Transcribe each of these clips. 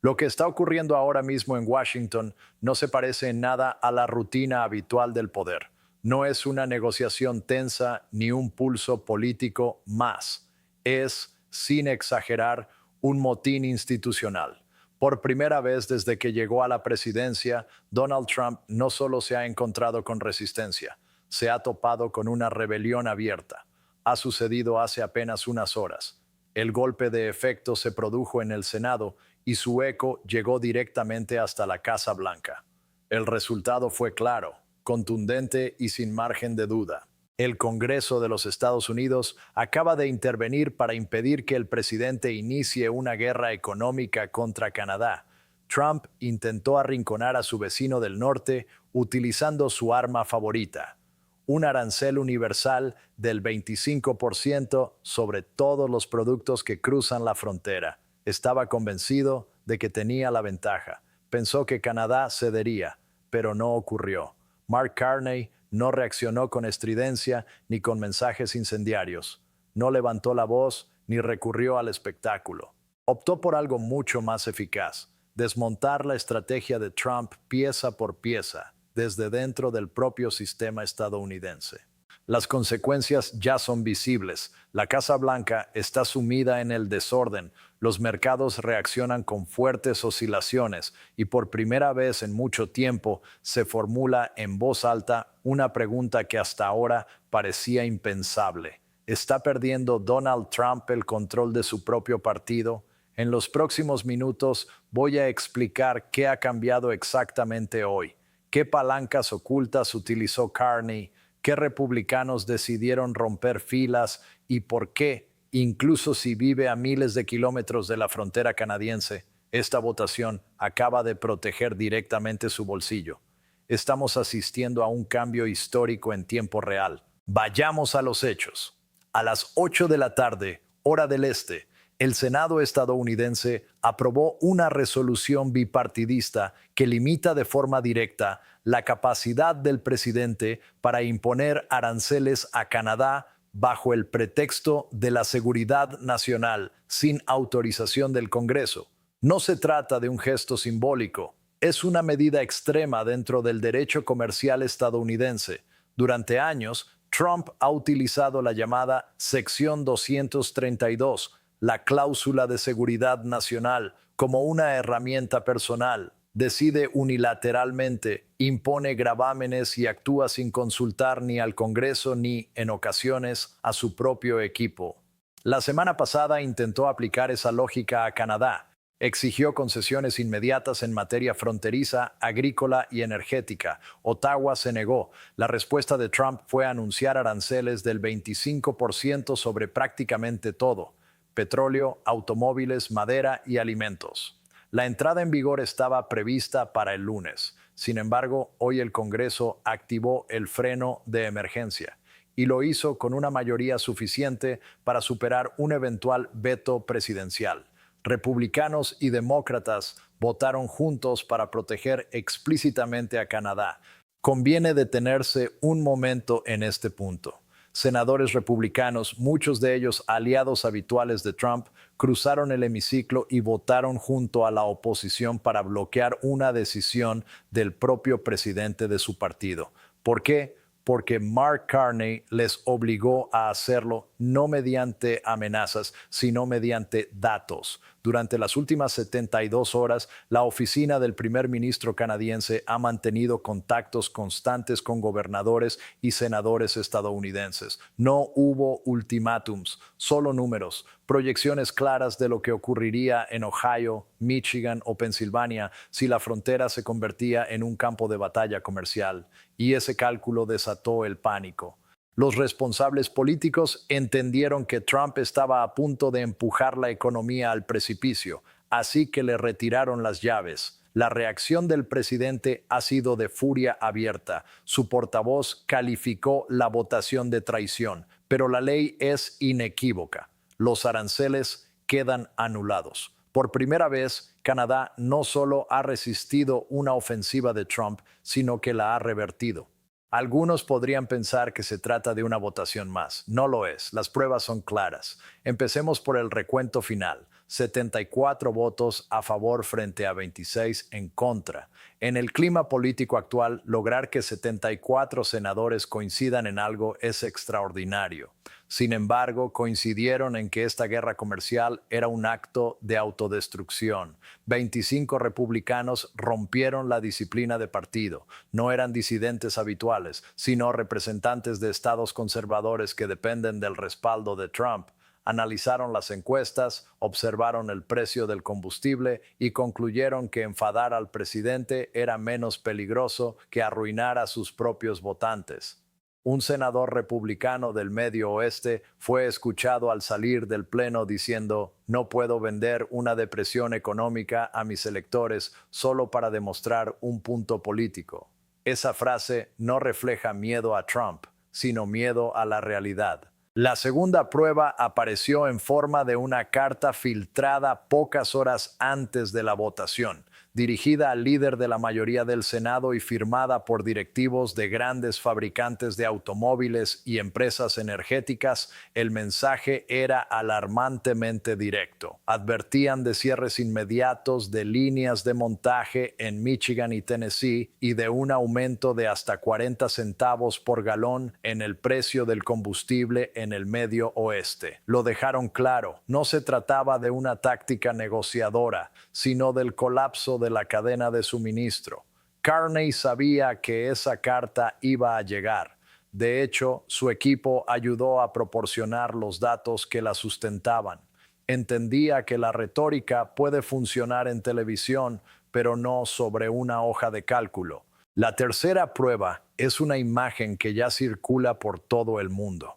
Lo que está ocurriendo ahora mismo en Washington no se parece en nada a la rutina habitual del poder. No es una negociación tensa ni un pulso político más. Es, sin exagerar, un motín institucional. Por primera vez desde que llegó a la presidencia, Donald Trump no solo se ha encontrado con resistencia, se ha topado con una rebelión abierta. Ha sucedido hace apenas unas horas. El golpe de efecto se produjo en el Senado y su eco llegó directamente hasta la Casa Blanca. El resultado fue claro, contundente y sin margen de duda. El Congreso de los Estados Unidos acaba de intervenir para impedir que el presidente inicie una guerra económica contra Canadá. Trump intentó arrinconar a su vecino del norte utilizando su arma favorita, un arancel universal del 25% sobre todos los productos que cruzan la frontera. Estaba convencido de que tenía la ventaja. Pensó que Canadá cedería, pero no ocurrió. Mark Carney no reaccionó con estridencia ni con mensajes incendiarios. No levantó la voz ni recurrió al espectáculo. Optó por algo mucho más eficaz: desmontar la estrategia de Trump pieza por pieza, desde dentro del propio sistema estadounidense. Las consecuencias ya son visibles. La Casa Blanca está sumida en el desorden, los mercados reaccionan con fuertes oscilaciones y por primera vez en mucho tiempo se formula en voz alta una pregunta que hasta ahora parecía impensable. ¿Está perdiendo Donald Trump el control de su propio partido? En los próximos minutos voy a explicar qué ha cambiado exactamente hoy, qué palancas ocultas utilizó Carney, qué republicanos decidieron romper filas y por qué, incluso si vive a miles de kilómetros de la frontera canadiense, esta votación acaba de proteger directamente su bolsillo. Estamos asistiendo a un cambio histórico en tiempo real. Vayamos a los hechos. A las 8 de la tarde, hora del este, el Senado estadounidense aprobó una resolución bipartidista que limita de forma directa la capacidad del presidente para imponer aranceles a Canadá bajo el pretexto de la seguridad nacional sin autorización del Congreso. No se trata de un gesto simbólico, es una medida extrema dentro del derecho comercial estadounidense. Durante años, Trump ha utilizado la llamada Sección 232, la cláusula de seguridad nacional, como una herramienta personal. Decide unilateralmente, impone gravámenes y actúa sin consultar ni al Congreso ni, en ocasiones, a su propio equipo. La semana pasada intentó aplicar esa lógica a Canadá. Exigió concesiones inmediatas en materia fronteriza, agrícola y energética. Ottawa se negó. La respuesta de Trump fue anunciar aranceles del 25% sobre prácticamente todo: petróleo, automóviles, madera y alimentos. La entrada en vigor estaba prevista para el lunes. Sin embargo, hoy el Congreso activó el freno de emergencia y lo hizo con una mayoría suficiente para superar un eventual veto presidencial. Republicanos y demócratas votaron juntos para proteger explícitamente a Canadá. Conviene detenerse un momento en este punto. Senadores republicanos, muchos de ellos aliados habituales de Trump, cruzaron el hemiciclo y votaron junto a la oposición para bloquear una decisión del propio presidente de su partido. ¿Por qué? Porque Mark Carney les obligó a hacerlo no mediante amenazas, sino mediante datos. Durante las últimas 72 horas, la oficina del primer ministro canadiense ha mantenido contactos constantes con gobernadores y senadores estadounidenses. No hubo ultimátums, solo números, proyecciones claras de lo que ocurriría en Ohio, Michigan o Pensilvania si la frontera se convertía en un campo de batalla comercial. Y ese cálculo desató el pánico. Los responsables políticos entendieron que Trump estaba a punto de empujar la economía al precipicio, así que le retiraron las llaves. La reacción del presidente ha sido de furia abierta. Su portavoz calificó la votación de traición, pero la ley es inequívoca. Los aranceles quedan anulados. Por primera vez, Canadá no solo ha resistido una ofensiva de Trump, sino que la ha revertido. Algunos podrían pensar que se trata de una votación más. No lo es. Las pruebas son claras. Empecemos por el recuento final. 74 votos a favor frente a 26 en contra. En el clima político actual, lograr que 74 senadores coincidan en algo es extraordinario. Sin embargo, coincidieron en que esta guerra comercial era un acto de autodestrucción. 25 republicanos rompieron la disciplina de partido. No eran disidentes habituales, sino representantes de estados conservadores que dependen del respaldo de Trump. Analizaron las encuestas, observaron el precio del combustible y concluyeron que enfadar al presidente era menos peligroso que arruinar a sus propios votantes. Un senador republicano del Medio Oeste fue escuchado al salir del pleno diciendo: "No puedo vender una depresión económica a mis electores solo para demostrar un punto político". Esa frase no refleja miedo a Trump, sino miedo a la realidad. La segunda prueba apareció en forma de una carta filtrada pocas horas antes de la votación, dirigida al líder de la mayoría del Senado y firmada por directivos de grandes fabricantes de automóviles y empresas energéticas. El mensaje era alarmantemente directo. Advertían de cierres inmediatos de líneas de montaje en Michigan y Tennessee y de un aumento de hasta 40 centavos por galón en el precio del combustible en el Medio Oeste. Lo dejaron claro, no se trataba de una táctica negociadora, sino del colapso de la cadena de suministro. Carney sabía que esa carta iba a llegar. De hecho, su equipo ayudó a proporcionar los datos que la sustentaban. Entendía que la retórica puede funcionar en televisión, pero no sobre una hoja de cálculo. La tercera prueba es una imagen que ya circula por todo el mundo.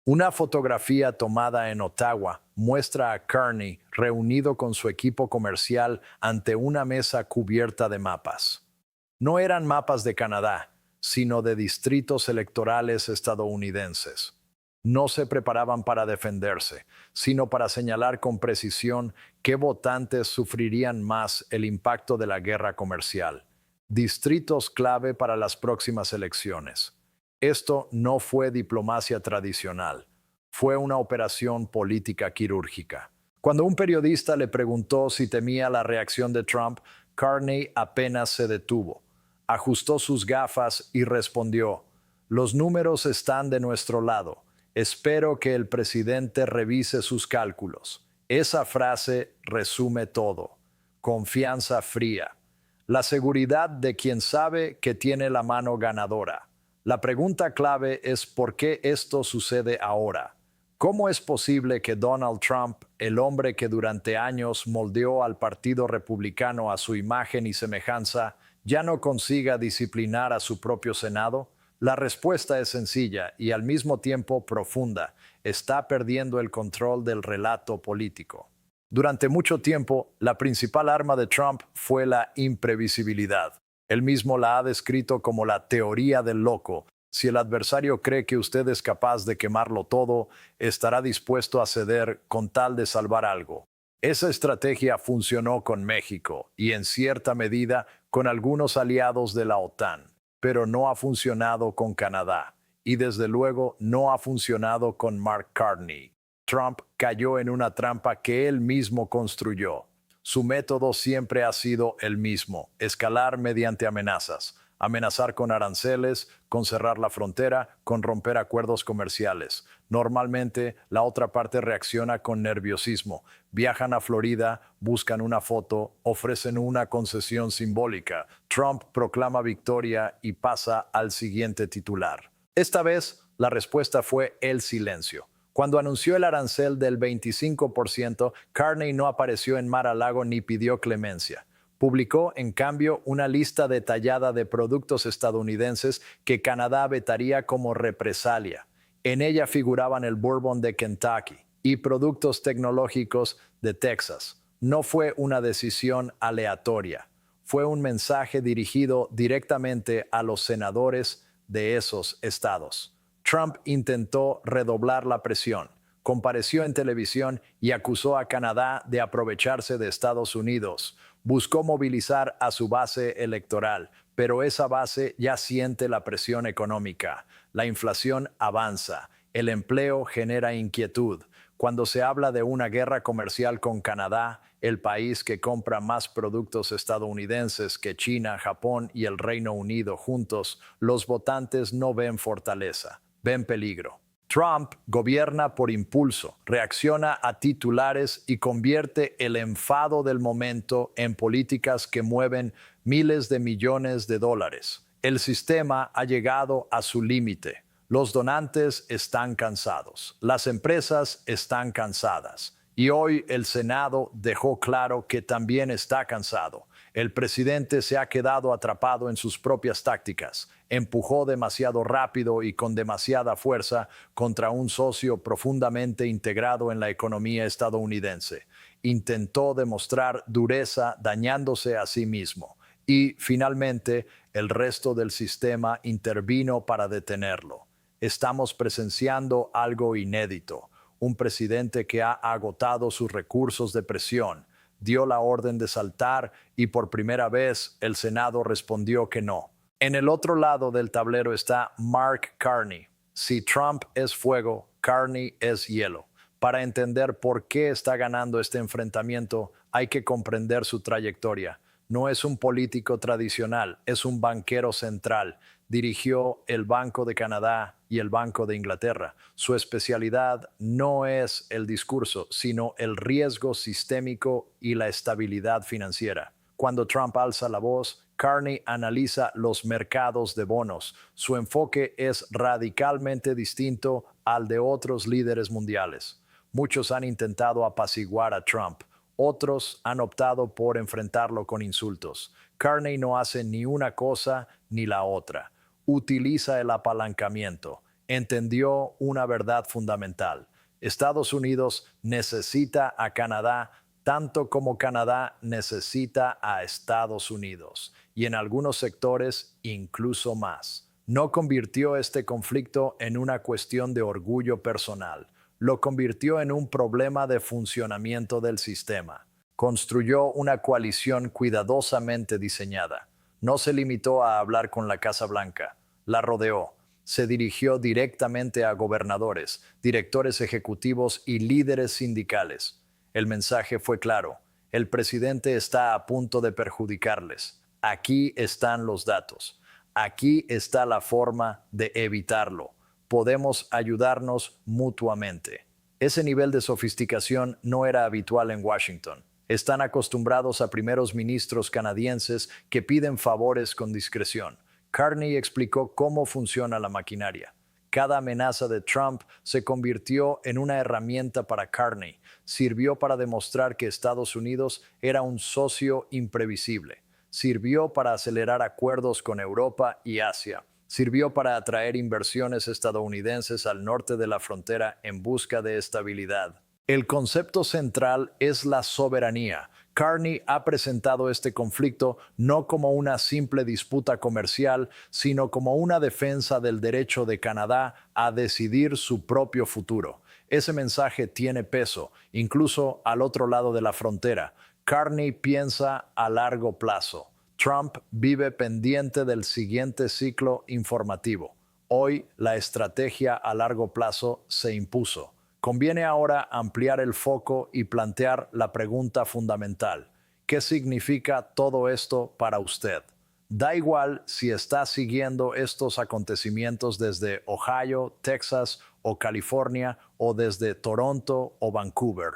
Una fotografía tomada en Ottawa muestra a Carney reunido con su equipo comercial ante una mesa cubierta de mapas. No eran mapas de Canadá, sino de distritos electorales estadounidenses. No se preparaban para defenderse, sino para señalar con precisión qué votantes sufrirían más el impacto de la guerra comercial. Distritos clave para las próximas elecciones. Esto no fue diplomacia tradicional, fue una operación política quirúrgica. Cuando un periodista le preguntó si temía la reacción de Trump, Carney apenas se detuvo, ajustó sus gafas y respondió: "Los números están de nuestro lado. Espero que el presidente revise sus cálculos". Esa frase resume todo. Confianza fría. La seguridad de quien sabe que tiene la mano ganadora. La pregunta clave es ¿por qué esto sucede ahora? ¿Cómo es posible que Donald Trump, el hombre que durante años moldeó al Partido Republicano a su imagen y semejanza, ya no consiga disciplinar a su propio Senado? La respuesta es sencilla y al mismo tiempo profunda. Está perdiendo el control del relato político. Durante mucho tiempo, la principal arma de Trump fue la imprevisibilidad. Él mismo la ha descrito como la teoría del loco. Si el adversario cree que usted es capaz de quemarlo todo, estará dispuesto a ceder con tal de salvar algo. Esa estrategia funcionó con México y en cierta medida con algunos aliados de la OTAN, pero no ha funcionado con Canadá y desde luego no ha funcionado con Mark Carney. Trump cayó en una trampa que él mismo construyó. Su método siempre ha sido el mismo: escalar mediante amenazas. Amenazar con aranceles, con cerrar la frontera, con romper acuerdos comerciales. Normalmente, la otra parte reacciona con nerviosismo. Viajan a Florida, buscan una foto, ofrecen una concesión simbólica. Trump proclama victoria y pasa al siguiente titular. Esta vez, la respuesta fue el silencio. Cuando anunció el arancel del 25%, Carney no apareció en Mar-a-Lago ni pidió clemencia. Publicó, en cambio, una lista detallada de productos estadounidenses que Canadá vetaría como represalia. En ella figuraban el bourbon de Kentucky y productos tecnológicos de Texas. No fue una decisión aleatoria. Fue un mensaje dirigido directamente a los senadores de esos estados. Trump intentó redoblar la presión, compareció en televisión y acusó a Canadá de aprovecharse de Estados Unidos. Buscó movilizar a su base electoral, pero esa base ya siente la presión económica. La inflación avanza, el empleo genera inquietud. Cuando se habla de una guerra comercial con Canadá, el país que compra más productos estadounidenses que China, Japón y el Reino Unido juntos, los votantes no ven fortaleza, ven peligro. Trump gobierna por impulso, reacciona a titulares y convierte el enfado del momento en políticas que mueven miles de millones de dólares. El sistema ha llegado a su límite. Los donantes están cansados, las empresas están cansadas y hoy el Senado dejó claro que también está cansado. El presidente se ha quedado atrapado en sus propias tácticas, empujó demasiado rápido y con demasiada fuerza contra un socio profundamente integrado en la economía estadounidense. Intentó demostrar dureza dañándose a sí mismo y finalmente el resto del sistema intervino para detenerlo. Estamos presenciando algo inédito, un presidente que ha agotado sus recursos de presión, dio la orden de saltar y por primera vez el Senado respondió que no. En el otro lado del tablero está Mark Carney. Si Trump es fuego, Carney es hielo. Para entender por qué está ganando este enfrentamiento, hay que comprender su trayectoria. No es un político tradicional, es un banquero central. Dirigió el Banco de Canadá y el Banco de Inglaterra. Su especialidad no es el discurso, sino el riesgo sistémico y la estabilidad financiera. Cuando Trump alza la voz, Carney analiza los mercados de bonos. Su enfoque es radicalmente distinto al de otros líderes mundiales. Muchos han intentado apaciguar a Trump. Otros han optado por enfrentarlo con insultos. Carney no hace ni una cosa ni la otra. Utiliza el apalancamiento. Entendió una verdad fundamental. Estados Unidos necesita a Canadá tanto como Canadá necesita a Estados Unidos, y en algunos sectores incluso más. No convirtió este conflicto en una cuestión de orgullo personal, lo convirtió en un problema de funcionamiento del sistema. Construyó una coalición cuidadosamente diseñada. No se limitó a hablar con la Casa Blanca, la rodeó. Se dirigió directamente a gobernadores, directores ejecutivos y líderes sindicales. El mensaje fue claro: el presidente está a punto de perjudicarles. Aquí están los datos. Aquí está la forma de evitarlo. Podemos ayudarnos mutuamente. Ese nivel de sofisticación no era habitual en Washington. Están acostumbrados a primeros ministros canadienses que piden favores con discreción. Carney explicó cómo funciona la maquinaria. Cada amenaza de Trump se convirtió en una herramienta para Carney. Sirvió para demostrar que Estados Unidos era un socio imprevisible. Sirvió para acelerar acuerdos con Europa y Asia. Sirvió para atraer inversiones estadounidenses al norte de la frontera en busca de estabilidad. El concepto central es la soberanía. Carney ha presentado este conflicto no como una simple disputa comercial, sino como una defensa del derecho de Canadá a decidir su propio futuro. Ese mensaje tiene peso, incluso al otro lado de la frontera. Carney piensa a largo plazo. Trump vive pendiente del siguiente ciclo informativo. Hoy la estrategia a largo plazo se impuso. Conviene ahora ampliar el foco y plantear la pregunta fundamental: ¿qué significa todo esto para usted? Da igual si está siguiendo estos acontecimientos desde Ohio, Texas o California, o desde Toronto o Vancouver.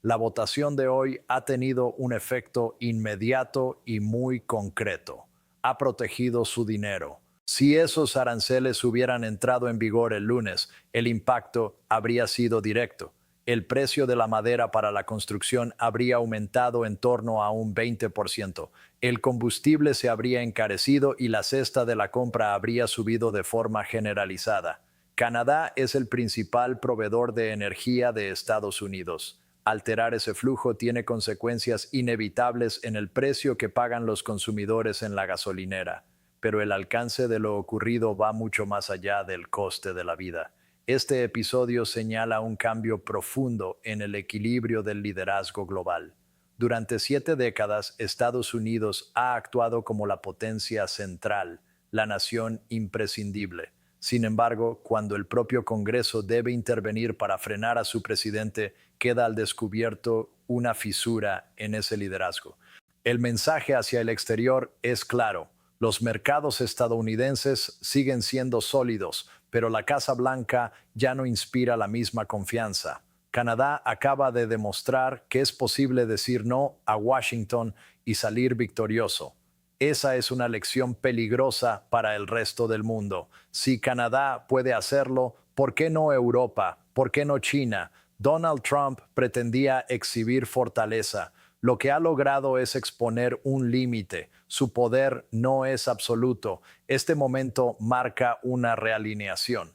La votación de hoy ha tenido un efecto inmediato y muy concreto. Ha protegido su dinero. Si esos aranceles hubieran entrado en vigor el lunes, el impacto habría sido directo. El precio de la madera para la construcción habría aumentado en torno a un 20%. El combustible se habría encarecido y la cesta de la compra habría subido de forma generalizada. Canadá es el principal proveedor de energía de Estados Unidos. Alterar ese flujo tiene consecuencias inevitables en el precio que pagan los consumidores en la gasolinera. Pero el alcance de lo ocurrido va mucho más allá del coste de la vida. Este episodio señala un cambio profundo en el equilibrio del liderazgo global. Durante 7 décadas, Estados Unidos ha actuado como la potencia central, la nación imprescindible. Sin embargo, cuando el propio Congreso debe intervenir para frenar a su presidente, queda al descubierto una fisura en ese liderazgo. El mensaje hacia el exterior es claro. Los mercados estadounidenses siguen siendo sólidos, pero la Casa Blanca ya no inspira la misma confianza. Canadá acaba de demostrar que es posible decir no a Washington y salir victorioso. Esa es una lección peligrosa para el resto del mundo. Si Canadá puede hacerlo, ¿por qué no Europa? ¿Por qué no China? Donald Trump pretendía exhibir fortaleza. Lo que ha logrado es exponer un límite. Su poder no es absoluto. Este momento marca una realineación.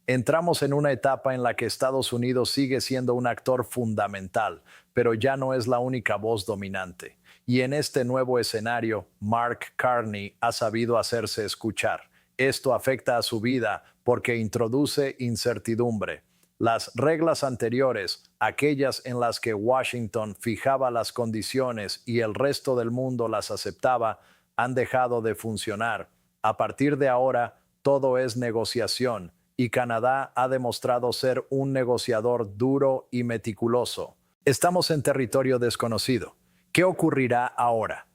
Entramos en una etapa en la que Estados Unidos sigue siendo un actor fundamental, pero ya no es la única voz dominante. Y en este nuevo escenario, Mark Carney ha sabido hacerse escuchar. Esto afecta a su vida porque introduce incertidumbre. Las reglas anteriores, aquellas en las que Washington fijaba las condiciones y el resto del mundo las aceptaba, han dejado de funcionar. A partir de ahora, todo es negociación, y Canadá ha demostrado ser un negociador duro y meticuloso. Estamos en territorio desconocido. ¿Qué ocurrirá ahora?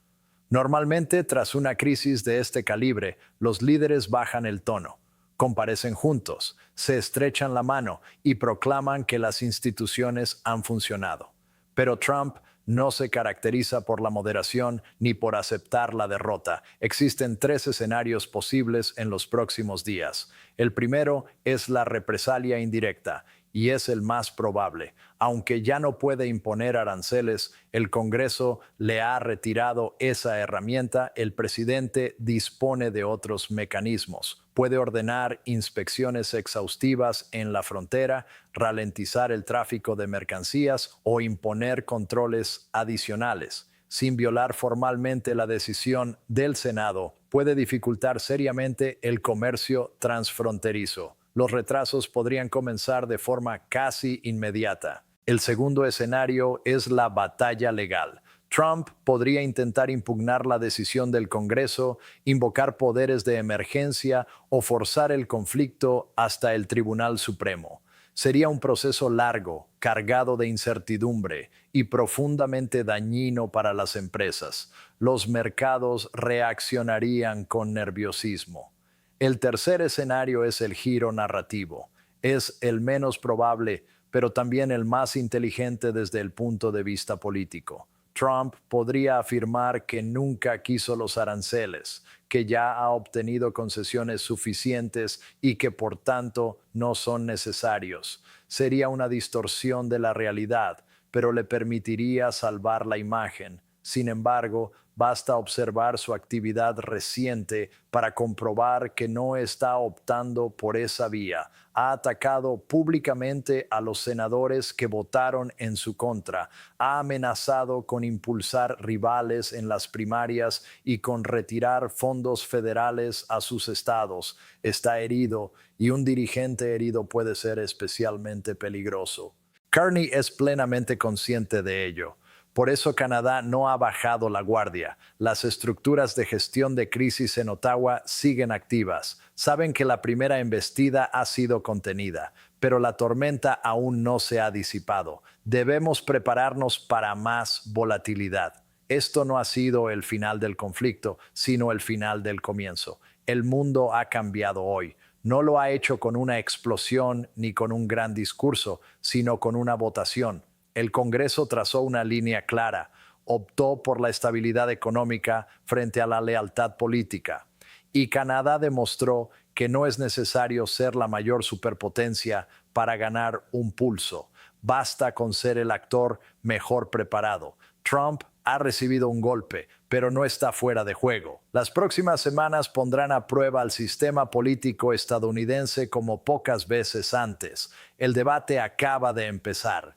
Normalmente, tras una crisis de este calibre, los líderes bajan el tono, comparecen juntos, se estrechan la mano y proclaman que las instituciones han funcionado. Pero Trump no se caracteriza por la moderación ni por aceptar la derrota. Existen tres escenarios posibles en los próximos días. El primero es la represalia indirecta, y es el más probable. Aunque ya no puede imponer aranceles, el Congreso le ha retirado esa herramienta. El presidente dispone de otros mecanismos. Puede ordenar inspecciones exhaustivas en la frontera, ralentizar el tráfico de mercancías o imponer controles adicionales. Sin violar formalmente la decisión del Senado, puede dificultar seriamente el comercio transfronterizo. Los retrasos podrían comenzar de forma casi inmediata. El segundo escenario es la batalla legal. Trump podría intentar impugnar la decisión del Congreso, invocar poderes de emergencia o forzar el conflicto hasta el Tribunal Supremo. Sería un proceso largo, cargado de incertidumbre y profundamente dañino para las empresas. Los mercados reaccionarían con nerviosismo. El tercer escenario es el giro narrativo. Es el menos probable, pero también el más inteligente desde el punto de vista político. Trump podría afirmar que nunca quiso los aranceles, que ya ha obtenido concesiones suficientes y que por tanto no son necesarios. Sería una distorsión de la realidad, pero le permitiría salvar la imagen. Sin embargo, basta observar su actividad reciente para comprobar que no está optando por esa vía. Ha atacado públicamente a los senadores que votaron en su contra. Ha amenazado con impulsar rivales en las primarias y con retirar fondos federales a sus estados. Está herido, y un dirigente herido puede ser especialmente peligroso. Carney es plenamente consciente de ello. Por eso Canadá no ha bajado la guardia. Las estructuras de gestión de crisis en Ottawa siguen activas. Saben que la primera embestida ha sido contenida, pero la tormenta aún no se ha disipado. Debemos prepararnos para más volatilidad. Esto no ha sido el final del conflicto, sino el final del comienzo. El mundo ha cambiado hoy. No lo ha hecho con una explosión ni con un gran discurso, sino con una votación. El Congreso trazó una línea clara, optó por la estabilidad económica frente a la lealtad política. Y Canadá demostró que no es necesario ser la mayor superpotencia para ganar un pulso. Basta con ser el actor mejor preparado. Trump ha recibido un golpe, pero no está fuera de juego. Las próximas semanas pondrán a prueba al sistema político estadounidense como pocas veces antes. El debate acaba de empezar.